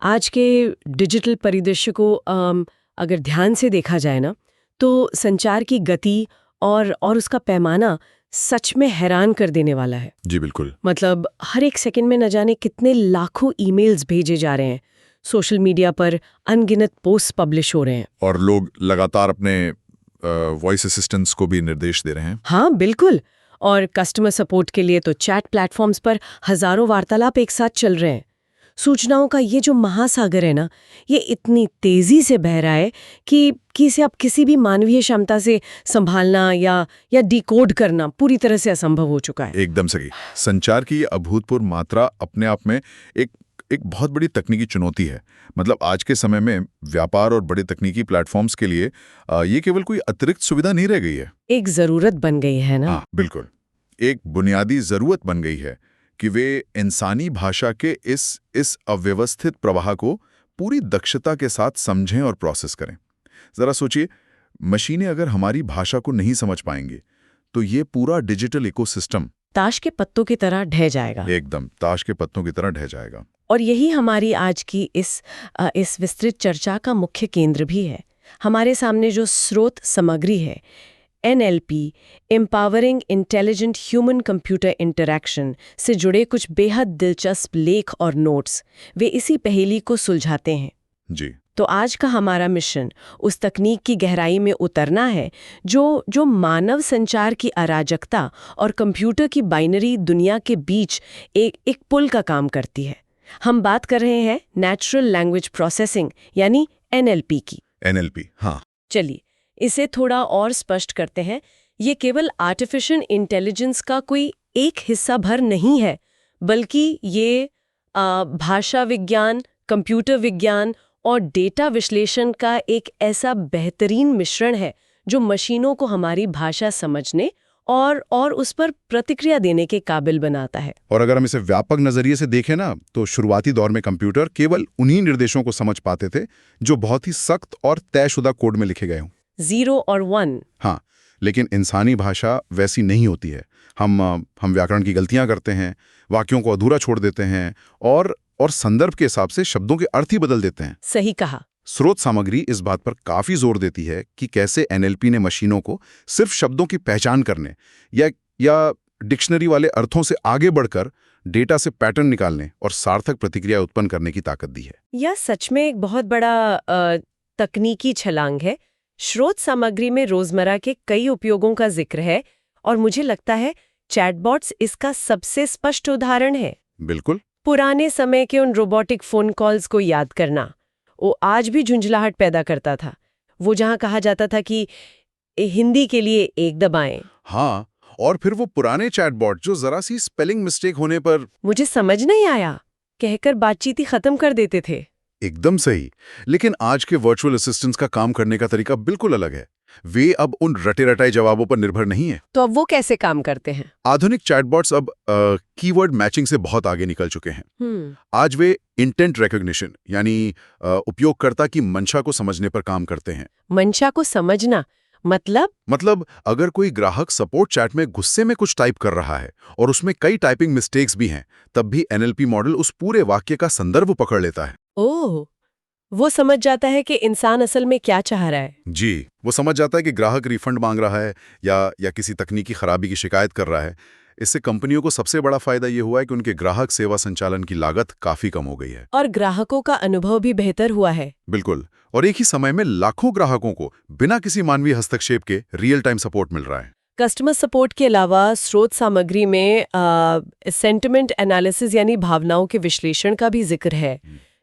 आज के डिजिटल परिदृश्य को अगर ध्यान से देखा जाए ना, तो संचार की गति और उसका पैमाना सच में हैरान कर देने वाला है। जी बिल्कुल। मतलब हर एक सेकंड में न जाने कितने लाखों ईमेल्स भेजे जा रहे हैं, सोशल मीडिया पर अनगिनत पोस्ट पब्लिश हो रहे हैं, और लोग लगातार अपने वॉइस असिस्टेंट्स को भी निर्देश दे रहे हैं। हाँ बिल्कुल। और कस्टमर सपोर्ट के लिए तो चैट प्लेटफॉर्म्स पर हजारों वार्तालाप एक साथ चल रहे हैं। सूचनाओं का ये जो महासागर है ना, ये इतनी तेजी से बह रहा है कि इसे अब किसी भी मानवीय क्षमता से संभालना या डिकोड करना पूरी तरह से असंभव हो चुका है। एकदम सही। संचार की ये अभूतपूर्व मात्रा अपने आप में एक बहुत बड़ी तकनीकी चुनौती है। मतलब आज के समय में व्यापार और बड़े तकनीकी प्लेटफॉर्म्स के लिए ये केवल कोई अतिरिक्त सुविधा नहीं रह गई है, एक जरूरत बन गई है ना। हाँ बिल्कुल, एक बुनियादी जरूरत बन गई है कि वे इंसानी भाषा के इस अव्यवस्थित प्रवाह को पूरी दक्षता के साथ समझें और प्रोसेस करें। जरा सोचिए, मशीनें अगर हमारी भाषा को नहीं समझ पाएंगी तो ये पूरा डिजिटल इकोसिस्टम ताश के पत्तों की तरह ढह जाएगा। एकदम ताश के पत्तों की तरह ढह जाएगा। और यही हमारी आज की इस विस्तृत चर्चा का मुख्य केंद्र भी है। हमारे सामने जो स्रोत सामग्री है, NLP, empowering intelligent human computer interaction से जुड़े कुछ बेहद दिलचस्प लेख और नोट्स, वे इसी पहेली को सुलझाते हैं। जी। तो आज का हमारा मिशन उस तकनीक की गहराई में उतरना है जो मानव संचार की अराजकता और कंप्यूटर की बाइनरी दुनिया के बीच एक पुल का काम करती है। हम बात कर रहे हैं नेचुरल लैंग्वेज प्रोसेसिंग यानी NLP की। NLP, हाँ। चलिए इसे थोड़ा और स्पष्ट करते हैं। ये केवल आर्टिफिशियल इंटेलिजेंस का कोई एक हिस्सा भर नहीं है, बल्कि ये भाषा विज्ञान, कंप्यूटर विज्ञान और डेटा विश्लेषण का एक ऐसा बेहतरीन मिश्रण है जो मशीनों को हमारी भाषा समझने और उस पर प्रतिक्रिया देने के काबिल बनाता है। और अगर हम इसे व्यापक नजरिए से देखें ना, तो शुरुआती दौर में कंप्यूटर केवल उन्हीं निर्देशों को समझ पाते थे जो बहुत ही सख्त और तयशुदा कोड में लिखे गए हों। 0 और 1। हाँ, लेकिन इंसानी भाषा वैसी नहीं होती है। हम व्याकरण की गलतियां करते हैं, वाक्यों को अधूरा छोड़ देते हैं और संदर्भ के हिसाब से शब्दों के अर्थ ही बदल देते हैं। सही कहा। स्रोत सामग्री इस बात पर काफी जोर देती है कि कैसे NLP ने मशीनों को सिर्फ शब्दों की पहचान करने या डिक्शनरी वाले अर्थों से आगे बढ़कर डेटा से पैटर्न निकालने और सार्थक प्रतिक्रिया उत्पन्न करने की ताकत दी है। यह सच में एक बहुत बड़ा तकनीकी छलांग है। स्रोत सामग्री में रोजमर्रा के कई उपयोगों का जिक्र है और मुझे लगता है चैटबॉट्स इसका सबसे स्पष्ट उदाहरण है। बिल्कुल। पुराने समय के उन रोबोटिक फोन कॉल्स को याद करना, वो आज भी झुंझलाहट पैदा करता था। वो जहां कहा जाता था कि हिंदी के लिए 1 दबाएं। हाँ, और फिर वो पुराने चैटबॉट जो जरा सी स्पेलिंग मिस्टेक होने पर मुझे समझ नहीं आया कहकर बातचीत ही खत्म कर देते थे। एकदम सही। लेकिन आज के वर्चुअल असिस्टेंट्स का काम करने का तरीका बिल्कुल अलग है। वे अब उन रटे-रटाए जवाबों पर निर्भर नहीं है। तो अब वो कैसे काम करते हैं? आधुनिक चैटबॉट्स अब कीवर्ड मैचिंग से बहुत आगे निकल चुके हैं। आज वे इंटेंट रिकॉग्निशन यानी उपयोगकर्ता की मंशा को समझने पर काम करते हैं। मंशा को समझना मतलब अगर कोई ग्राहक सपोर्ट चैट में गुस्से में कुछ टाइप कर रहा है और उसमें कई टाइपिंग मिस्टेक्स भी हैं, तब भी NLP मॉडल उस पूरे वाक्य का संदर्भ पकड़ लेता है। ओह, वो समझ जाता है कि इंसान असल में क्या चाह रहा है। जी, वो समझ जाता है कि ग्राहक रिफंड मांग रहा है या किसी तकनीकी खराबी की शिकायत कर रहा है। इससे कंपनियों को सबसे बड़ा फायदा ये हुआ है कि उनके ग्राहक सेवा संचालन की लागत काफी कम हो गई है। और ग्राहकों का अनुभव भी बेहतर हुआ है। बिल्कुल। और एक ही समय में लाखों ग्राहकों को बिना किसी मानवीय हस्तक्षेप के रियल टाइम सपोर्ट मिल रहा है। कस्टमर सपोर्ट के अलावा स्रोत सामग्री में सेंटिमेंट एनालिसिस यानी भावनाओं के विश्लेषण का भी जिक्र है।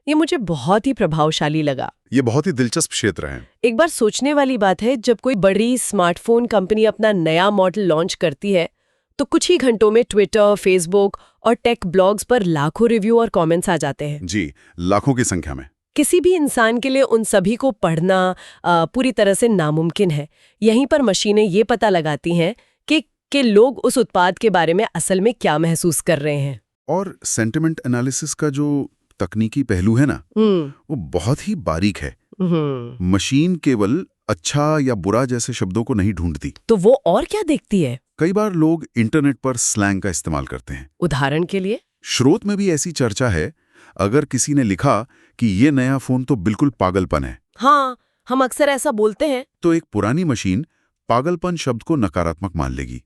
ये मुझे बहुत ही प्रभावशाली लगा। ये बहुत ही दिलचस्प क्षेत्र है। एक बार सोचने वाली बात है, जब कोई बड़ी स्मार्टफोन कंपनी अपना नया मॉडल लॉन्च करती है तो कुछ ही घंटों में ट्विटर, फेसबुक और टेक ब्लॉग्स पर लाखों रिव्यू और कमेंट्स आ जाते हैं। जी, लाखों की संख्या में। किसी भी इंसान के लिए उन सभी को पढ़ना पूरी तरह से नामुमकिन है। यहीं पर मशीनें ये पता लगाती हैं कि लोग उस उत्पाद के बारे में असल में क्या महसूस कर रहे हैं। और सेंटिमेंट एनालिसिस का जो तकनीकी पहलू है ना, वो बहुत ही बारीक है। मशीन केवल अच्छा या बुरा जैसे शब्दों को नहीं ढूंढती। तो वो और क्या देखती है? कई बार लोग इंटरनेट पर स्लैंग का इस्तेमाल करते हैं। उदाहरण के लिए स्रोत में भी ऐसी चर्चा है। अगर किसी ने लिखा कि ये नया फोन तो बिल्कुल पागलपन है, हाँ, हम अक्सर ऐसा बोलते हैं। तो एक पुरानी मशीन पागलपन शब्द को नकारात्मक मान लेगी।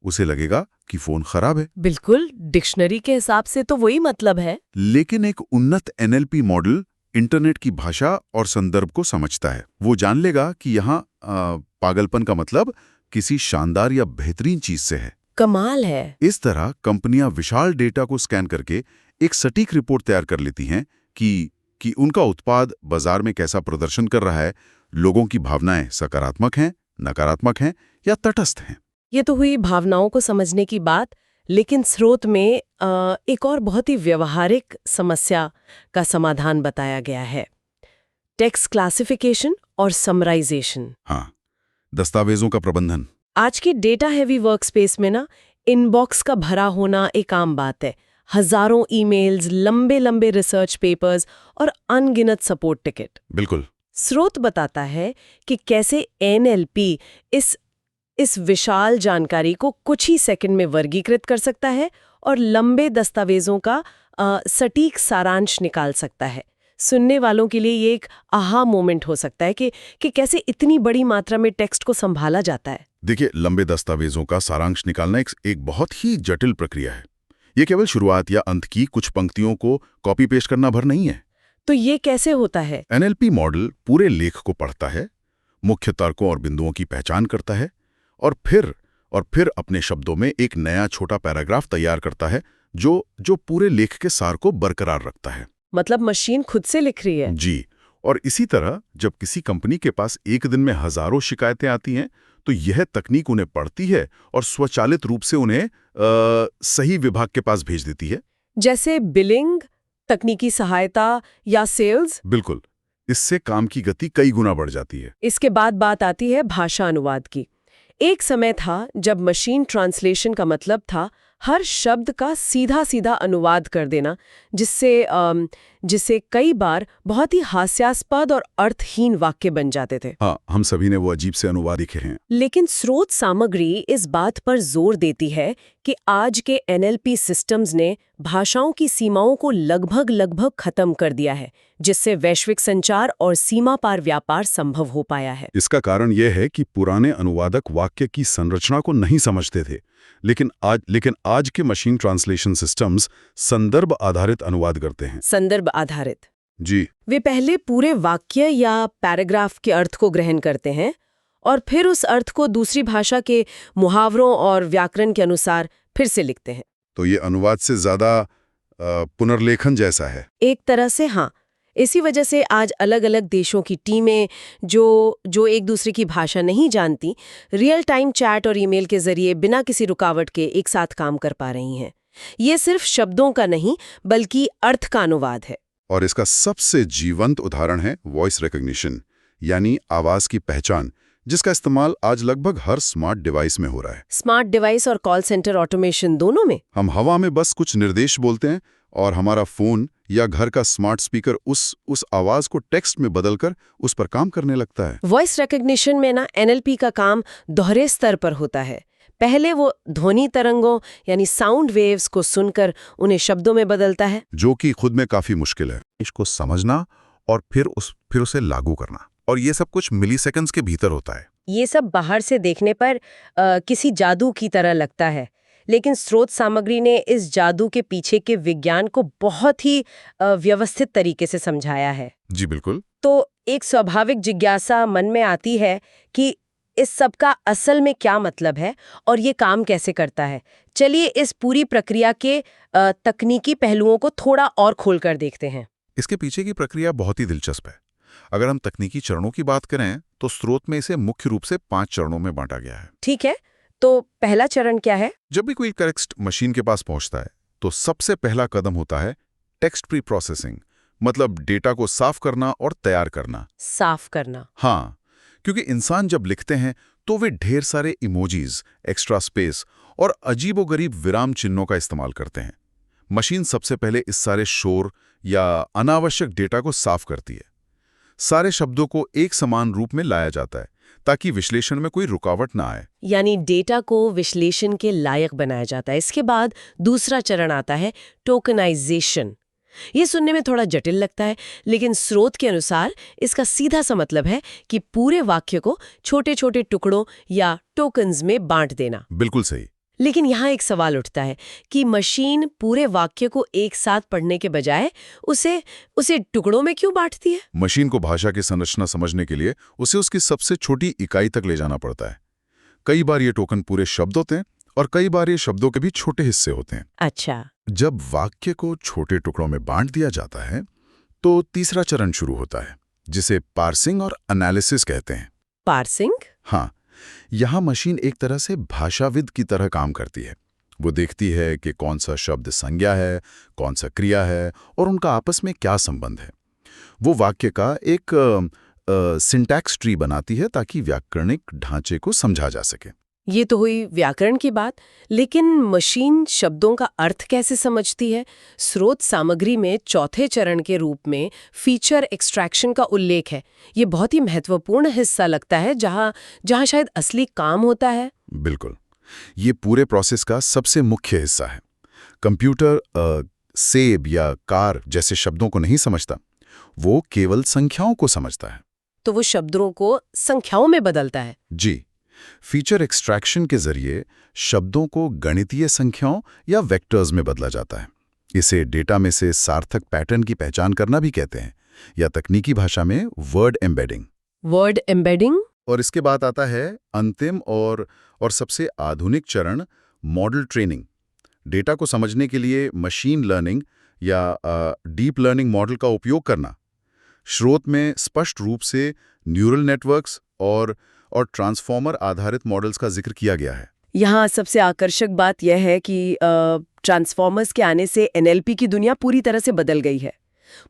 उसे लगेगा कि फोन खराब है। बिल्कुल, डिक्शनरी के हिसाब से तो वही मतलब है। लेकिन एक उन्नत NLP मॉडल इंटरनेट की भाषा और संदर्भ को समझता है। वो जान लेगा कि यहाँ पागलपन का मतलब किसी शानदार या बेहतरीन चीज से है। कमाल है। इस तरह कंपनियां विशाल डेटा को स्कैन करके एक सटीक रिपोर्ट तैयार कर लेती हैं कि उनका उत्पाद बाजार में कैसा प्रदर्शन कर रहा है, लोगों की भावनाएं सकारात्मक हैं, नकारात्मक हैं या तटस्थ हैं। ये तो हुई भावनाओं को समझने की बात, लेकिन स्रोत में एक और बहुत ही व्यवहारिक समस्या का समाधान बताया गया है, टेक्स्ट क्लासिफिकेशन और समराइजेशन। हाँ, दस्तावेजों का प्रबंधन। आज के डेटा हैवी वर्कस्पेस में ना, इनबॉक्स का भरा होना एक आम बात है। हजारों ईमेल्स, लंबे लंबे रिसर्च पेपर्स और अनगिनत सपोर्ट टिकट। बिल्कुल। स्रोत बताता है कि कैसे NLP इस विशाल जानकारी को कुछ ही सेकंड में वर्गीकृत कर सकता है और लंबे दस्तावेजों का सटीक सारांश निकाल सकता है। सुनने वालों के लिए ये एक आहा मोमेंट हो सकता है कि कैसे इतनी बड़ी मात्रा में टेक्स्ट को संभाला जाता है। देखिए, लंबे दस्तावेजों का सारांश निकालना एक बहुत ही जटिल प्रक्रिया है। ये केवल शुरुआत या अंत की कुछ पंक्तियों को कॉपी पेस्ट करना भर नहीं है। तो ये कैसे होता है? NLP मॉडल पूरे लेख को पढ़ता है, मुख्य तर्कों और बिंदुओं की पहचान करता है और फिर अपने शब्दों में एक नया छोटा पैराग्राफ तैयार करता है जो पूरे लेख के सार को बरकरार रखता है। मतलब मशीन खुद से लिख रही है? जी। और इसी तरह जब किसी कंपनी के पास एक दिन में हजारों शिकायतें आती हैं, तो यह तकनीक उन्हें पढ़ती है और स्वचालित रूप से उन्हें सही विभाग के पास भेज देती है। जैसे बिलिंग, तकनीकी सहायता या सेल्स? बिल्कुल। इससे काम की गति कई गुना बढ़ जाती है। इसके बाद बात आती है भाषा अनुवाद की। एक समय था जब मशीन ट्रांसलेशन का मतलब था हर शब्द का सीधा सीधा अनुवाद कर देना, जिससे कई बार बहुत ही हास्यास्पद और अर्थहीन वाक्य बन जाते थे। हाँ, हम सभी ने वो अजीब से अनुवाद लिखे हैं। लेकिन स्रोत सामग्री इस बात पर जोर देती है कि आज के NLP सिस्टम्स ने भाषाओं की सीमाओं को लगभग खत्म कर दिया है, जिससे वैश्विक संचार और सीमा पार व्यापार संभव हो पाया है। इसका कारण यह है कि पुराने अनुवादक वाक्य की संरचना को नहीं समझते थे, लेकिन आज के मशीन ट्रांसलेशन सिस्टम्स संदर्भ आधारित अनुवाद करते हैं। संदर्भ आधारित? जी। वे पहले पूरे वाक्य या पैराग्राफ के अर्थ को ग्रहण करते हैं और फिर उस अर्थ को दूसरी भाषा के मुहावरों और व्याकरण के अनुसार फिर से लिखते हैं। तो ये अनुवाद से ज्यादा पुनर्लेखन जैसा है। एक तरह से हाँ। इसी वजह से आज अलग अलग देशों की टीमें जो एक दूसरे की भाषा नहीं जानती, रियल टाइम चैट और ईमेल के जरिए बिना किसी रुकावट के एक साथ काम कर पा रही हैं। ये सिर्फ शब्दों का नहीं बल्कि अर्थ का अनुवाद है। और इसका सबसे जीवंत उदाहरण है वॉइस रिकॉग्निशन, यानी आवाज की पहचान, जिसका इस्तेमाल आज लगभग हर स्मार्ट डिवाइस में हो रहा है। स्मार्ट डिवाइस और कॉल सेंटर ऑटोमेशन दोनों में? हम हवा में बस कुछ निर्देश बोलते हैं और हमारा फोन या घर का स्मार्ट स्पीकर उस आवाज को टेक्स्ट में बदलकर उस पर काम करने लगता है। वॉइस रिकॉग्निशन में ना NLP का काम दोहरे स्तर पर होता है। पहले वो ध्वनि तरंगों यानी साउंड वेव्स को सुनकर उन्हें शब्दों में बदलता है, जो कि खुद में काफी मुश्किल है। इसको समझना और फिर उसे लागू करना, और ये सब कुछ मिलीसेकंड्स के भीतर होता है। ये सब बाहर से देखने पर किसी जादू की तरह लगता है, लेकिन स्रोत सामग्री ने इस जादू के पीछे के विज्ञान को बहुत ही व्यवस्थित तरीके से समझाया है। जी बिल्कुल। तो एक स्वाभाविक जिज्ञासा मन में आती है कि इस सब का असल में क्या मतलब है और ये काम कैसे करता है। चलिए इस पूरी प्रक्रिया के तकनीकी पहलुओं को थोड़ा और खोलकर देखते हैं। इसके पीछे की प्रक्रिया बहुत ही दिलचस्प है। अगर हम तकनीकी चरणों की बात करें तो स्रोत में इसे मुख्य रूप से 5 चरणों में बांटा गया है। ठीक है, तो पहला चरण क्या है? जब भी कोई टेक्स्ट मशीन के पास पहुंचता है तो सबसे पहला कदम होता है टेक्स्ट प्री प्रोसेसिंग, मतलब डेटा को साफ करना और तैयार करना। साफ करना? हाँ, क्योंकि इंसान जब लिखते हैं तो वे ढेर सारे इमोजीज, एक्स्ट्रा स्पेस और अजीबोगरीब विराम चिन्हों का इस्तेमाल करते हैं। मशीन सबसे पहले इस सारे शोर या अनावश्यक डेटा को साफ करती है। सारे शब्दों को एक समान रूप में लाया जाता है ताकि विश्लेषण में कोई रुकावट ना आए। यानी डेटा को विश्लेषण के लायक बनाया जाता है। इसके बाद दूसरा चरण आता है टोकनाइजेशन, ये सुनने में थोड़ा जटिल लगता है, लेकिन स्रोत के अनुसार इसका सीधा सा मतलब है कि पूरे वाक्य को छोटे छोटे टुकड़ों या टोकन्स में बांट देना। बिल्कुल सही। लेकिन यहाँ एक सवाल उठता है कि मशीन पूरे वाक्य को एक साथ पढ़ने के बजाय उसे टुकड़ों में क्यों बांटती है? मशीन को भाषा की संरचना समझने के लिए उसे उसकी सबसे छोटी इकाई तक ले जाना पड़ता है। कई बार ये टोकन पूरे शब्द होते हैं और कई बार ये शब्दों के भी छोटे हिस्से होते हैं। अच्छा। जब वाक्य को छोटे टुकड़ों में बांट दिया जाता है तो तीसरा चरण शुरू होता है, जिसे पार्सिंग और एनालिसिस कहते हैं। पार्सिंग? हाँ, यहाँ मशीन एक तरह से भाषाविद की तरह काम करती है। वो देखती है कि कौन सा शब्द संज्ञा है, कौन सा क्रिया है और उनका आपस में क्या संबंध है। वो वाक्य का एक सिंटैक्स ट्री बनाती है ताकि व्याकरणिक ढांचे को समझा जा सके। ये तो हुई व्याकरण की बात, लेकिन मशीन शब्दों का अर्थ कैसे समझती है? स्रोत सामग्री में चौथे चरण के रूप में फीचर एक्सट्रैक्शन का उल्लेख है। ये बहुत ही महत्वपूर्ण हिस्सा लगता है, जहाँ शायद असली काम होता है। बिल्कुल, ये पूरे प्रोसेस का सबसे मुख्य हिस्सा है। कंप्यूटर सेब या कार जैसे शब्दों को नहीं समझता, वो केवल संख्याओं को समझता है। तो वो शब्दों को संख्याओं में बदलता है। जी, फीचर एक्सट्रैक्शन के जरिए शब्दों को गणितीय संख्याओं या वेक्टर्स में बदला जाता है। इसे डेटा में से सार्थक पैटर्न की पहचान करना भी कहते हैं, या तकनीकी भाषा में वर्ड एम्बेडिंग। Word embedding? और इसके बाद आता है अंतिम और सबसे आधुनिक चरण, मॉडल ट्रेनिंग। डेटा को समझने के लिए मशीन लर्निंग या डीप लर्निंग मॉडल का उपयोग करना। स्रोत में स्पष्ट रूप से न्यूरल नेटवर्क्स और ट्रांसफॉर्मर आधारित मॉडल्स का जिक्र किया गया है। यहाँ सबसे आकर्षक बात यह है कि ट्रांसफॉर्मर्स के आने से एनएलपी की दुनिया पूरी तरह से बदल गई है।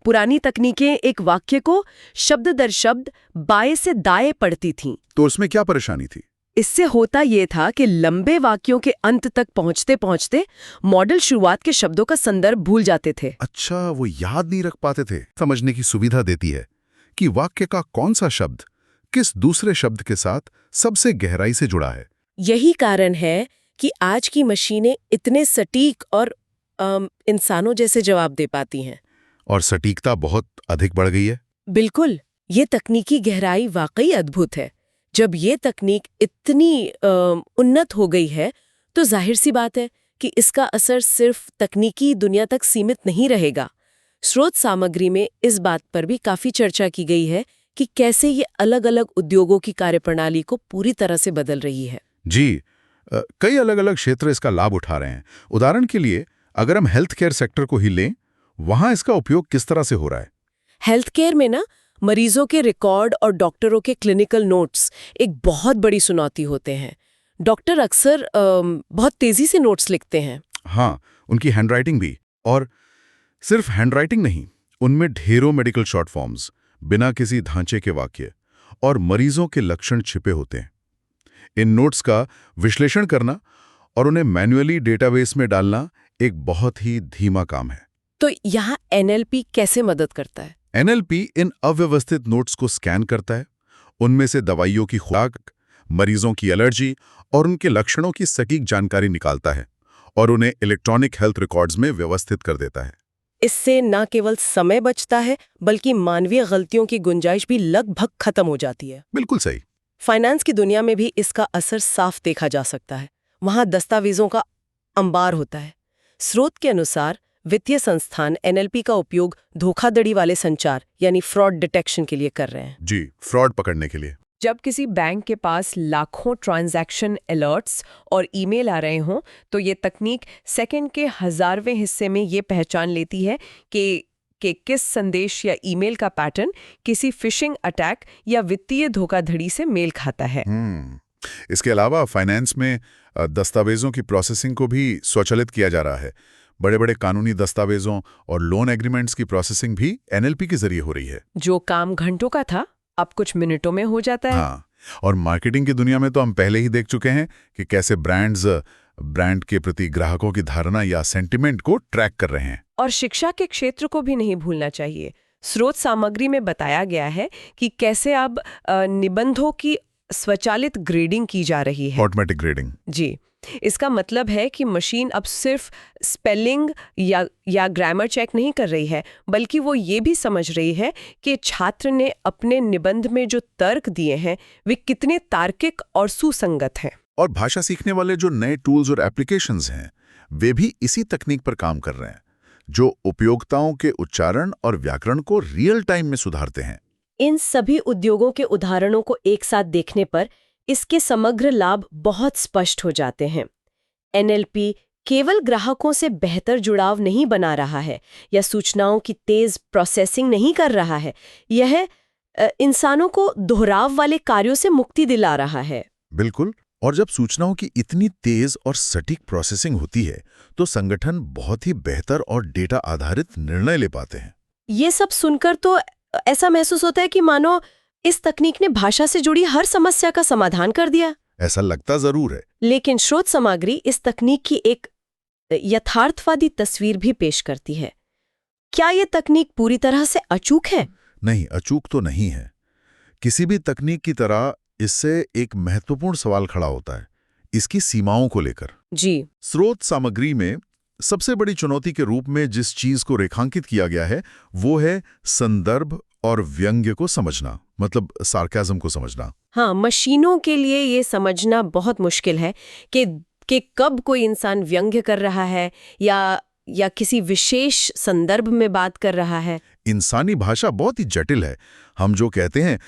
पुरानी तकनीकें एक वाक्य को शब्द दर शब्द बाएं से दाएं पढ़ती थीं। तो उसमें क्या परेशानी थी? इससे होता ये था कि लंबे वाक्यों के अंत तक पहुंचते पहुंचते मॉडल शुरुआत के शब्दों का संदर्भ भूल जाते थे। अच्छा, वो याद नहीं रख पाते थे। समझने की सुविधा देती है कि वाक्य का कौन सा शब्द किस दूसरे शब्द के साथ सबसे गहराई से जुड़ा है। यही कारण है कि आज की मशीनें इतने सटीक और इंसानों जैसे जवाब दे पाती हैं। और सटीकता बहुत अधिक बढ़ गई है। बिल्कुल, ये तकनीकी गहराई वाकई अद्भुत है। जब ये तकनीक इतनी उन्नत हो गई है तो जाहिर सी बात है कि इसका असर सिर्फ तकनीकी दुनिया तक सीमित नहीं रहेगा। स्रोत सामग्री में इस बात पर भी काफी चर्चा की गई है कि कैसे ये अलग अलग उद्योगों की कार्यप्रणाली को पूरी तरह से बदल रही है। जी, कई अलग अलग क्षेत्र इसका लाभ उठा रहे हैं। उदाहरण के लिए अगर हम हेल्थ केयर सेक्टर को ही लें, वहां इसका उपयोग किस तरह से हो रहा है? हेल्थ केयर में ना मरीजों के रिकॉर्ड और डॉक्टरों के क्लिनिकल नोट्स एक बहुत बड़ी चुनौती होते हैं। डॉक्टर अक्सर बहुत तेजी से नोट्स लिखते हैं। हाँ, उनकी हैंडराइटिंग भी। और सिर्फ हैंडराइटिंग नहीं, उनमें ढेरों मेडिकल शॉर्ट फॉर्म्स, बिना किसी ढांचे के वाक्य और मरीजों के लक्षण छिपे होते हैं। इन नोट्स का विश्लेषण करना और उन्हें मैन्युअली डेटाबेस में डालना एक बहुत ही धीमा काम है। तो यहाँ एनएलपी कैसे मदद करता है? एनएलपी इन अव्यवस्थित नोट्स को स्कैन करता है, उनमें से दवाइयों की खुराक, मरीजों की एलर्जी और उनके लक्षणों की सटीक जानकारी निकालता है और उन्हें इलेक्ट्रॉनिक हेल्थ रिकॉर्ड्स में व्यवस्थित कर देता है। इससे न केवल समय बचता है बल्कि मानवीय गलतियों की गुंजाइश भी लगभग खत्म हो जाती है। बिल्कुल सही। फाइनेंस की दुनिया में भी इसका असर साफ देखा जा सकता है। वहां दस्तावेजों का अंबार होता है। स्रोत के अनुसार वित्तीय संस्थान एनएलपी का उपयोग धोखाधड़ी वाले संचार यानी फ्रॉड डिटेक्शन के लिए कर रहे हैं। जी, फ्रॉड पकड़ने के लिए। जब किसी बैंक के पास लाखों ट्रांजैक्शन अलर्ट्स और ईमेल आ रहे हों तो ये तकनीक सेकंड के 1000वें हिस्से में ये पहचान लेती है कि किस संदेश या ईमेल का पैटर्न किसी फिशिंग अटैक या वित्तीय धोखाधड़ी से मेल खाता है। इसके अलावा फाइनेंस में दस्तावेजों की प्रोसेसिंग को भी स्वचालित किया जा रहा है। बड़े बड़े कानूनी दस्तावेजों और लोन एग्रीमेंट्स की प्रोसेसिंग भी एनएलपी के जरिए हो रही है। जो काम घंटों का था अब कुछ मिनटों में हो जाता है। हाँ, और मार्केटिंग की दुनिया में तो हम पहले ही देख चुके हैं कि कैसे ब्रांड के प्रति ग्राहकों की धारणा या सेंटिमेंट को ट्रैक कर रहे हैं। और शिक्षा के क्षेत्र को भी नहीं भूलना चाहिए। स्रोत सामग्री में बताया गया है कि कैसे अब निबंधों की स्वचालित ग्रेडिंग की जा रही है। Automatic grading. जी, इसका मतलब है कि मशीन अब सिर्फ स्पेलिंग या ग्रामर चेक नहीं कर रही है, बल्कि वो ये भी समझ रही है कि छात्र ने अपने निबंध में जो तर्क दिए हैं वे कितने तार्किक और सुसंगत हैं। और भाषा सीखने वाले जो नए टूल्स और एप्लीकेशंस हैं, वे भी इसी तकनीक पर काम कर रहे हैं, जो उपयोक्ताओं के उच्चारण और व्याकरण को रियल टाइम में सुधारते हैं। इन सभी उद्योगों के उदाहरणों को एक साथ देखने पर इसके समग्र लाभ बहुत स्पष्ट हो जाते हैं। एनएलपी केवल ग्राहकों से बेहतर जुड़ाव नहीं बना रहा है या सूचनाओं की तेज प्रोसेसिंग नहीं कर रहा है, यह इंसानों को दोहराव वाले कार्यों से मुक्ति दिला रहा है। बिल्कुल। और जब सूचनाओं की इतनी तेज और सटीक प्रोसेसिंग होती है तो संगठन बहुत ही बेहतर और डेटा आधारित निर्णय ले पाते हैं। ये सब सुनकर तो ऐसा महसूस होता है कि मानो इस तकनीक ने भाषा से जुड़ी हर समस्या का समाधान कर दिया। ऐसा लगता जरूर है। लेकिन स्रोत सामग्री इस तकनीक की एक यथार्थवादी तस्वीर भी पेश करती है। क्या ये तकनीक पूरी तरह से अचूक है? नहीं, अचूक तो नहीं है। किसी भी तकनीक की तरह इससे एक महत्वपूर्ण सवाल खड़ा होता है, इसकी सीमाओं को लेकर। जी। स्रोत सामग्री में सबसे बड़ी चुनौती के रूप में जिस चीज को रेखांकित किया गया है वो है संदर्भ और व्यंग्य को समझना, मतलब सार्काज़म को समझना। हाँ, मशीनों के लिए ये समझना बहुत मुश्किल है कि कब कोई इंसान व्यंग्य कर रहा है या किसी विशेष संदर्भ में बात कर रहा है। इंसानी भाषा बहुत ही जटिल है। हम जो कहते हैं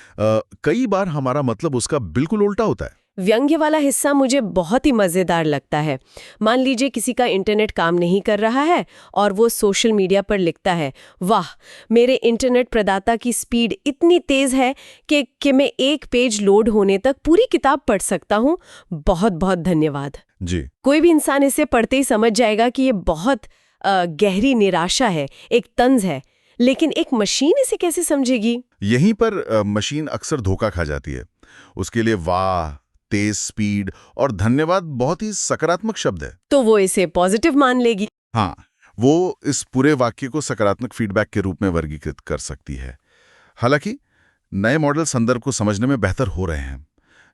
कई बार हमारा मतलब उसका बिल्कुल उल्टा होता है। व्यंग्य वाला हिस्सा मुझे बहुत ही मजेदार लगता है। मान लीजिए किसी का इंटरनेट काम नहीं कर रहा है और वो सोशल मीडिया पर लिखता है, वाह, मेरे इंटरनेट प्रदाता की स्पीड इतनी तेज है कि मैं एक पेज लोड होने तक पूरी किताब पढ़ सकता हूँ, बहुत बहुत धन्यवाद। जी। कोई भी इंसान इसे पढ़ते ही समझ जाएगा कि ये बहुत गहरी निराशा है, एक तंज है। लेकिन एक मशीन इसे कैसे समझेगी? यहीं पर मशीन अक्सर धोखा खा जाती है। उसके लिए वाह, तेज स्पीड और धन्यवाद बहुत ही सकारात्मक शब्द है, तो वो इसे पॉजिटिव मान लेगी। हाँ, वो इस पूरे वाक्य को सकारात्मक फीडबैक के रूप में वर्गीकृत कर सकती है। हालांकि नए मॉडल संदर्भ को समझने में बेहतर हो रहे हैं,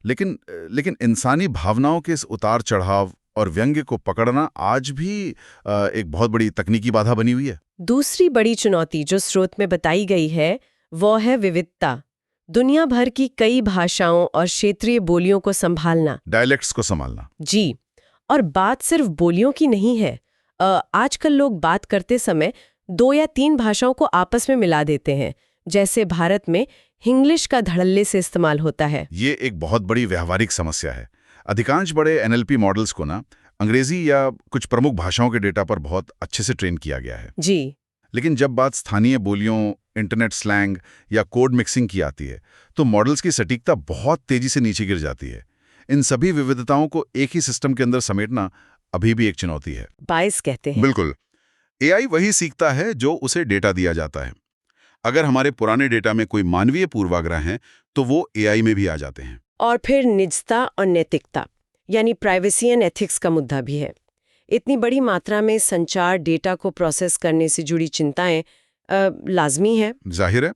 लेकिन इंसानी भावनाओं के इस उतार चढ़ाव और व्यंग्य को पकड़ना आज भी एक बहुत बड़ी तकनीकी बाधा बनी हुई है। दूसरी बड़ी चुनौती जो स्रोत में बताई गई है वो है विविधता। दुनिया भर की कई भाषाओं और क्षेत्रीय बोलियों को संभालना, डायलेक्ट्स को संभालना। जी। और बात सिर्फ बोलियों की नहीं है। आजकल लोग बात करते समय 2 या 3 भाषाओं को आपस में मिला देते हैं। जैसे भारत में हिंग्लिश का धड़ल्ले से इस्तेमाल होता है। ये एक बहुत बड़ी व्यावहारिक समस्या है। अधिकांश बड़े एनएलपी मॉडल्स को अंग्रेजी या कुछ प्रमुख भाषाओं के डेटा पर बहुत अच्छे से ट्रेन किया गया है। जी। लेकिन जब बात स्थानीय बोलियों, इंटरनेट स्लैंग या कोड मिक्सिंग की आती है तो मॉडल्स की सटीकता बहुत तेजी से नीचे गिर जाती है। इन सभी विविधताओं को एक ही सिस्टम के अंदर समेटना अभी भी एक चुनौती है। बायस कहते हैं। बिल्कुल। एआई वही सीखता है जो उसे डेटा दिया जाता है। अगर हमारे पुराने डेटा में कोई मानवीय पूर्वाग्रह हैं तो वो एआई में भी आ जाते हैं। और फिर निजता और नैतिकता यानी प्राइवेसी एंड एथिक्स का मुद्दा भी है। इतनी बड़ी मात्रा में संचार डेटा को प्रोसेस करने से जुड़ी चिंताएं लाजमी है। जाहिर है,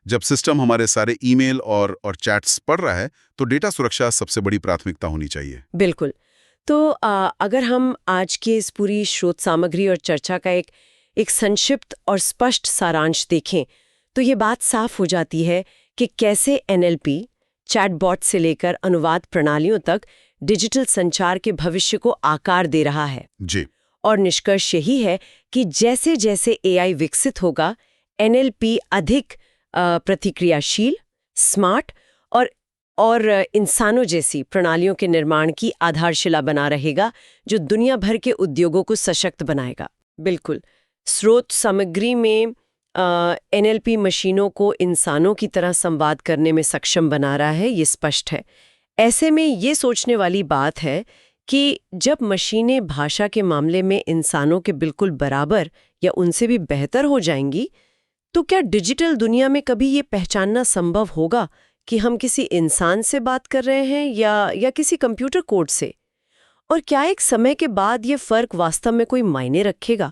जब सिस्टम हमारे सारे ईमेल और चैट्स पढ़ रहा है तो डेटा सुरक्षा सबसे बड़ी प्राथमिकता होनी चाहिए। बिल्कुल। तो अगर हम आज की इस पूरी स्रोत सामग्री और चर्चा का एक संक्षिप्त और स्पष्ट सारांश देखें तो ये बात साफ हो जाती है कि कैसे एनएलपी चैटबॉट से लेकर अनुवाद प्रणालियों तक डिजिटल संचार के भविष्य को आकार दे रहा है। जी। और निष्कर्ष यही है कि जैसे जैसे एआई विकसित होगा, एनएलपी अधिक प्रतिक्रियाशील, स्मार्ट और इंसानों जैसी प्रणालियों के निर्माण की आधारशिला बना रहेगा, जो दुनिया भर के उद्योगों को सशक्त बनाएगा। बिल्कुल। स्रोत सामग्री में एनएलपी मशीनों को इंसानों की तरह संवाद करने में सक्षम बना रहा है, ये स्पष्ट है। ऐसे में ये सोचने वाली बात है कि जब मशीनें भाषा के मामले में इंसानों के बिल्कुल बराबर या उनसे भी बेहतर हो जाएंगी, तो क्या डिजिटल दुनिया में कभी ये पहचानना संभव होगा कि हम किसी इंसान से बात कर रहे हैं या किसी कंप्यूटर कोड से? और क्या एक समय के बाद ये फर्क वास्तव में कोई मायने रखेगा?